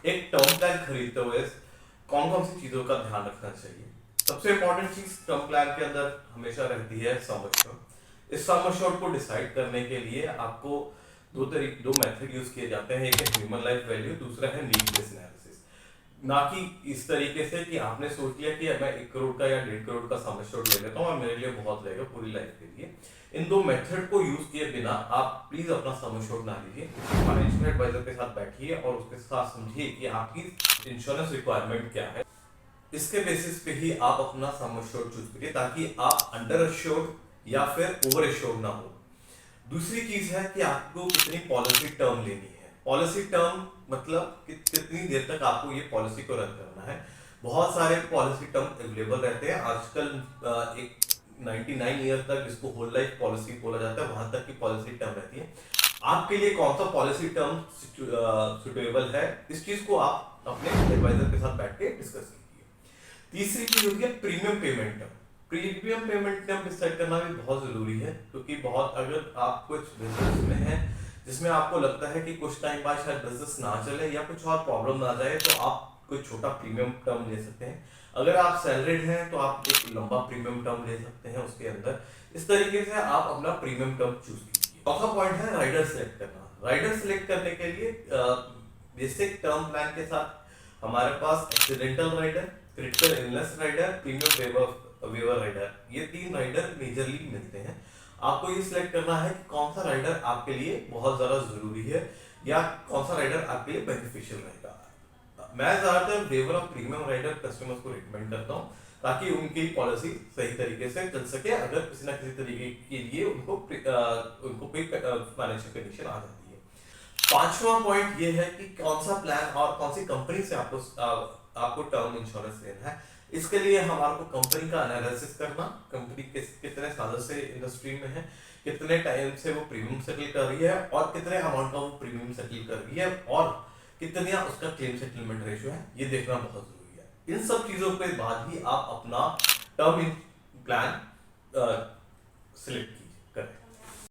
एक term plan खरीदते हुए कौन कौन सी चीजों का ध्यान रखना चाहिए। सबसे इंपॉर्टेंट चीज टर्म प्लान के अंदर हमेशा रहती है सम एश्योर्ड। इस सम एश्योर्ड को डिसाइड करने के लिए आपको दो मेथड यूज किए जाते हैं। एक है ह्यूमन लाइफ वैल्यू, दूसरा है नीड बेस्ड एनालिसिस। ना कि इस तरीके से कि आपने सोच लिया कि मैं 1 करोड़ का या 1.5 करोड़ का सम एश्योर्ड ले लेता हूँ और मेरे लिए बहुत रहेगा पूरी लाइफ के लिए। इन दो मेथड को यूज किए बिना आप प्लीज अपना सम एश्योर्ड ना लीजिए। फाइनेंशियल एडवाइजर के साथ बैठिए और उसके साथ समझिए कि आपकी इंश्योरेंस रिक्वायरमेंट क्या है। इसके बेसिस पे ही आप अपना सम एश्योर्ड चूज करिए ताकि आप अंडर एश्योर्ड या फिर ओवर एश्योर्ड ना हो। दूसरी चीज है कि आपको कितनी पॉलिसी टर्म लेनी है। पॉलिसी टर्म मतलब कितनी देर तक आपको ये पॉलिसी को रन करना है। बहुत सारे पॉलिसी टर्म अवेलेबल रहते हैं आजकल। एक 99 ईयर तक जिसको होल लाइफ पॉलिसी बोला जाता है वहां तक की पॉलिसी टर्म रहती है। आपके लिए कौन सा पॉलिसी टर्म सुटेबल है, इस चीज को आप अपने एडवाइजर के साथ बैठ के डिस्कस कीजिए। तीसरी चीज होती है premium payment term. Premium payment term decide करना भी बहुत जरूरी है क्योंकि बहुत अगर आप कुछ बिजनेस में हैं जिसमें आपको लगता है कि कुछ टाइम बाद शायद बिजनेस ना चले या कुछ और प्रॉब्लम ना जाए तो आप कोई छोटा प्रीमियम टर्म ले सकते हैं। अगर आप सैलरीड हैं तो आप एक लंबा प्रीमियम टर्म ले सकते हैं उसके अंदर। इस तरीके से आप अपना प्रीमियम टर्म चूज कीजिए। चौथा पॉइंट है राइडर सेलेक्ट करना। राइडर सेलेक्ट करने के लिए बेसिक टर्म प्लान के साथ हमारे पास accidental rider, critical illness rider, premium waiver rider, ये 3 राइडर मेजरली मिलते हैं। आपको ये सिलेक्ट करना है कि कौन सा राइडर आपके लिए बहुत ज्यादा जरूरी है या कौन सा राइडर आपके लिए बेनिफिशियल रहेगा। मैं ज्यादातर वेवर और प्रीमियम राइडर कस्टमर्स को रिकमेंड करता हूँ ताकि उनकी पॉलिसी सही तरीके से चल सके अगर किसी ना किसी तरीके के लिए उनको कोई फाइनेंशियल कंडीशन आ जाती है। पांचवा पॉइंट ये है कि कौन सा प्लान और कौन सी कंपनी से आपको टर्म इंश्योरेंस लेना है। इसके लिए हमारे को कंपनी का एनालिसिस करना, कंपनी कितने सालों से इंडस्ट्री में है, कितने टाइम से वो प्रीमियम सेटल कर रही है और कितने अमाउंट का वो प्रीमियम सेटल कर रही है और कितना उसका क्लेम सेटलमेंट रेशियो है, ये देखना बहुत जरूरी है। इन सब चीजों के बाद ही आप अपना टर्म प्लान सिलेक्ट